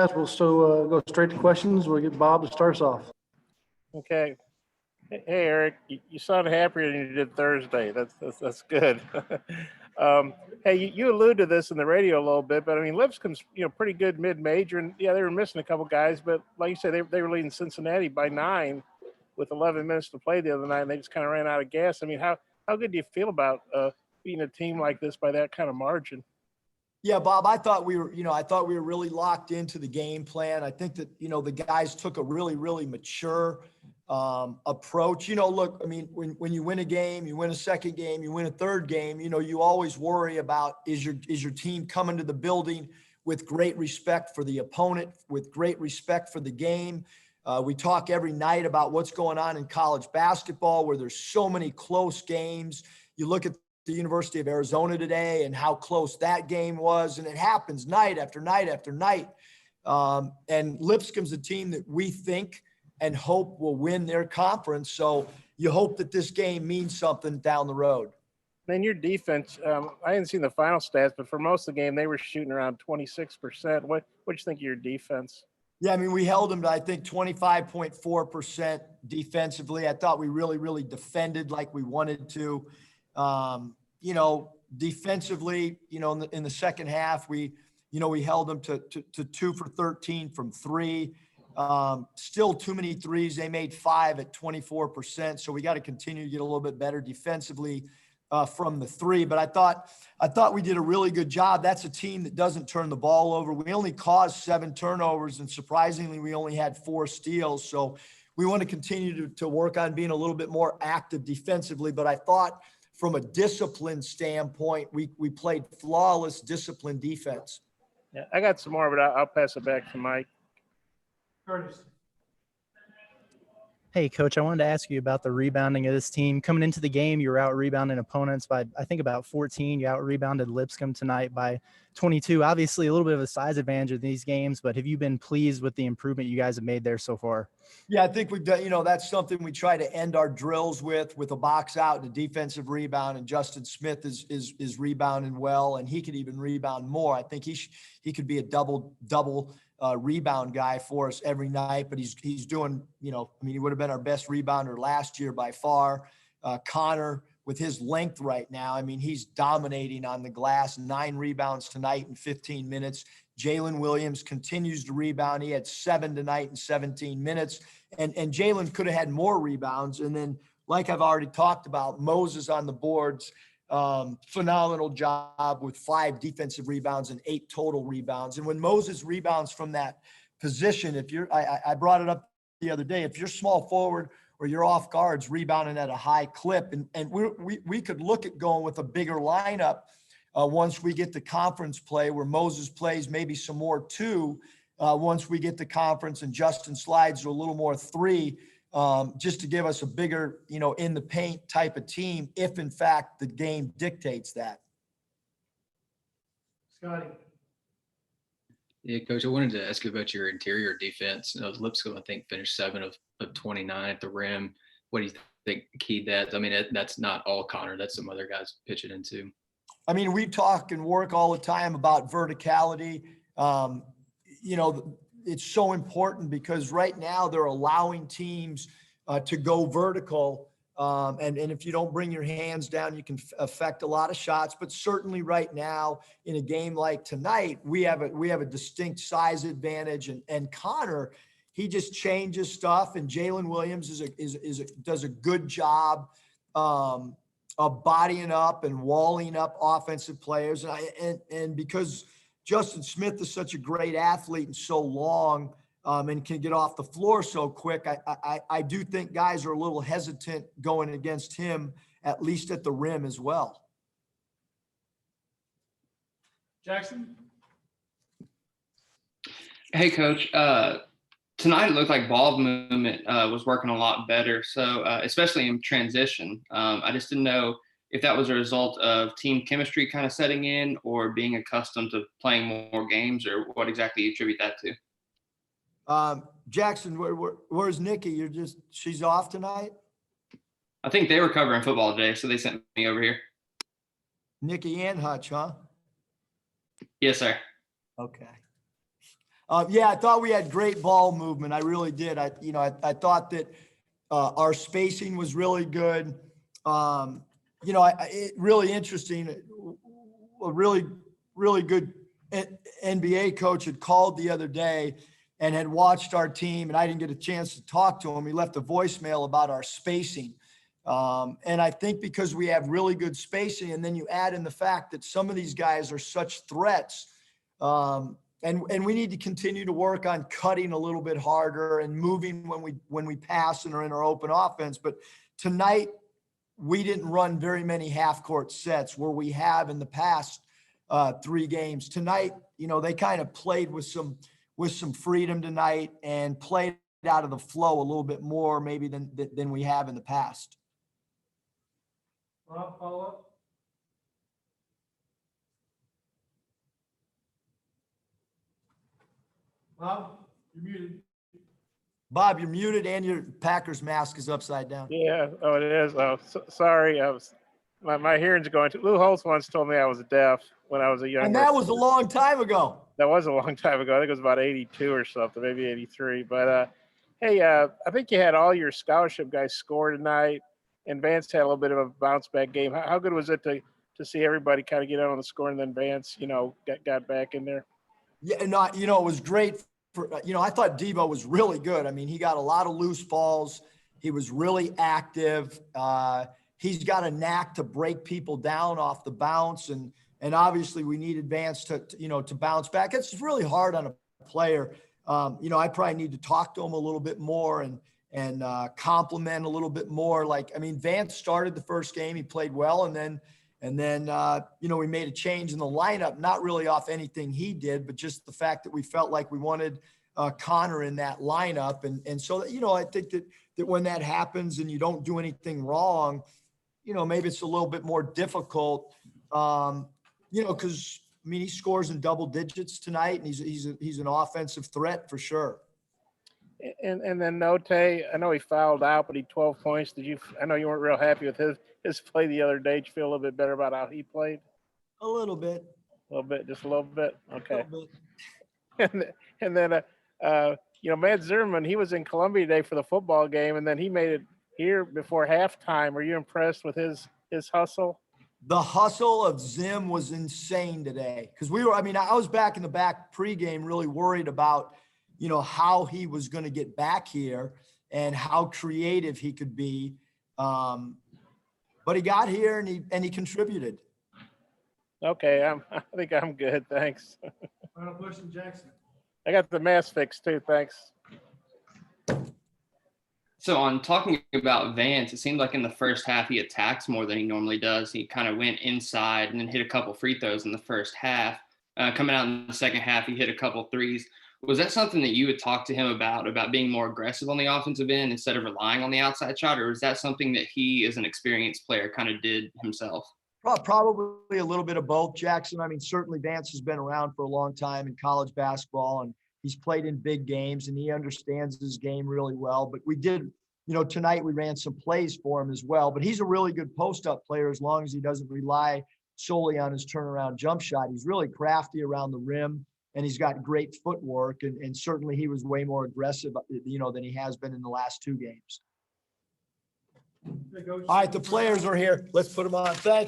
We'll still go straight to questions. We'll get Bob to start us off. Okay. Hey, Eric, you sound happier than you did Thursday. That's good. Hey, you alluded to this in the radio a little bit, but I mean, Lipscomb's pretty good mid-major, and yeah, they were missing a couple guys, but like you said, they were leading Cincinnati by 9 with 11 minutes to play the other night, and they just kind of ran out of gas. I mean, how good do you feel about beating a team like this by that kind of margin? Yeah, Bob, I thought we were really locked into the game plan. I think that, the guys took a really, really mature approach. Look, I mean, when you win a game, you win a second game, you win a third game, you always worry about, is your team coming to the building with great respect for the opponent, with great respect for the game. We talk every night about what's going on in college basketball, where there's so many close games. You look at the University of Arizona today and how close that game was. And it happens night after night after night. And Lipscomb's a team that we think and hope will win their conference. So you hope that this game means something down the road. Man, your defense, I hadn't seen the final stats, but for most of the game, they were shooting around 26%. What do you think of your defense? Yeah, I mean, we held them to, I think, 25.4% defensively. I thought we really, really defended like we wanted to. Defensively, in the second half, we held them to 2 for 13 from 3. Still too many threes. They made 5 at 24%. So we got to continue to get a little bit better defensively from the 3. But I thought we did a really good job. That's a team that doesn't turn the ball over. We only caused 7 turnovers, and surprisingly, we only had 4 steals. So we want to continue to work on being a little bit more active defensively. But I thought, from a discipline standpoint, we played flawless discipline defense. Yeah, I got some more, but I'll pass it back to Mike. Curtis. Hey, Coach, I wanted to ask you about the rebounding of this team. Coming into the game, you were out rebounding opponents by, I think, about 14. You out rebounded Lipscomb tonight by 22. Obviously, a little bit of a size advantage in these games, but have you been pleased with the improvement you guys have made there so far? Yeah, I think we've done, that's something we try to end our drills with a box out and a defensive rebound. And Justin Smith is rebounding well, and he could even rebound more. I think he could be a double rebound guy for us every night, but he's doing, he would have been our best rebounder last year by far. Connor, with his length right now, he's dominating on the glass. 9 rebounds tonight in 15 minutes. Jalen Williams continues to rebound. He had 7 tonight in 17 minutes. And Jalen could have had more rebounds. And then, like I've already talked about, Moses on the boards, phenomenal job with 5 defensive rebounds and 8 total rebounds. And when Moses rebounds from that position, I brought it up the other day, if you're small forward or you're off guards rebounding at a high clip, and we could look at going with a bigger lineup once we get to conference play, where Moses plays maybe some more 2 once we get to conference, and Justin slides to a little more 3, just to give us a bigger, in the paint type of team, if in fact the game dictates that. Scotty. Yeah, Coach, I wanted to ask you about your interior defense. Lipscomb, I think, finished 7 of 29 at the rim. What do you think keyed that? That's not all Connor. That's some other guys pitching into. We talk and work all the time about verticality. It's so important because right now they're allowing teams to go vertical. And if you don't bring your hands down, you can affect a lot of shots. But certainly right now in a game like tonight, we have a distinct size advantage. And Connor, he just changes stuff. And Jalen Williams does a good job of bodying up and walling up offensive players. And because Justin Smith is such a great athlete and so long, and can get off the floor so quick, I do think guys are a little hesitant going against him, at least at the rim as well. Jackson? Hey, Coach. Tonight it looked like ball movement was working a lot better, so especially in transition. I just didn't know if that was a result of team chemistry kind of setting in or being accustomed to playing more games, or what exactly you attribute that to. Jackson, where's Nikki? She's off tonight? I think they were covering football today, so they sent me over here. Nikki and Hutch, huh? Yes, sir. Okay. Yeah, I thought we had great ball movement. I really did. I thought that our spacing was really good. Really interesting. A really good NBA coach had called the other day and had watched our team, and I didn't get a chance to talk to him. He left a voicemail about our spacing. And I think because we have really good spacing, and then you add in the fact that some of these guys are such threats, and we need to continue to work on cutting a little bit harder and moving when we pass and are in our open offense. But tonight, we didn't run very many half-court sets where we have in the past 3 games. Tonight, they kind of played with some freedom tonight and played out of the flow a little bit more maybe than we have in the past. Rob, follow up? Bob, you're muted. Bob, you're muted and your Packers mask is upside down. Yeah. Oh, it is. Oh, sorry. My hearing's going to. Lou Holtz once told me I was deaf when I was a young. And that was a long time ago. That was a long time ago. I think it was about 82 or something, maybe 83. But hey, I think you had all your scholarship guys score tonight, and Vance had a little bit of a bounce back game. How good was it to see everybody kind of get out on the score, and then Vance, got back in there? Yeah, no, it was great. I thought Devo was really good. I mean, he got a lot of loose balls. He was really active. He's got a knack to break people down off the bounce, and obviously we needed Vance to bounce back. It's really hard on a player. I probably need to talk to him a little bit more and compliment a little bit more. Vance started the first game. He played well, and then we made a change in the lineup, not really off anything he did, but just the fact that we felt like we wanted Connor in that lineup. And so, I think that when that happens and you don't do anything wrong, maybe it's a little bit more difficult, because he scores in double digits tonight, and he's an offensive threat for sure. And then Note, I know he fouled out, but he 12 points. I know you weren't real happy with his play the other day. Did you feel a little bit better about how he played? A little bit. Just a little bit. Okay. A little bit. And then Matt Zimmerman, he was in Columbia today for the football game, and then he made it here before halftime. Were you impressed with his hustle? The hustle of Zim was insane today, because I was back in the back pregame really worried about, how he was going to get back here and how creative he could be. But he got here and he contributed. Okay. I think I'm good. Thanks. Final question, Jackson. I got the mask fixed too. Thanks. So on talking about Vance, it seemed like in the first half he attacked more than he normally does. He kind of went inside and then hit a couple free throws in the first half. Coming out in the second half, he hit a couple threes. Was that something that you would talk to him about being more aggressive on the offensive end instead of relying on the outside shot? Or is that something that he, as an experienced player, kind of did himself? Probably a little bit of both, Jackson. Certainly Vance has been around for a long time in college basketball, and he's played in big games, and he understands his game really well. But we did, tonight we ran some plays for him as well. But he's a really good post-up player as long as he doesn't rely solely on his turnaround jump shot. He's really crafty around the rim, and he's got great footwork. And certainly he was way more aggressive, than he has been in the last 2 games. All right, the players are here. Let's put them on. Thanks.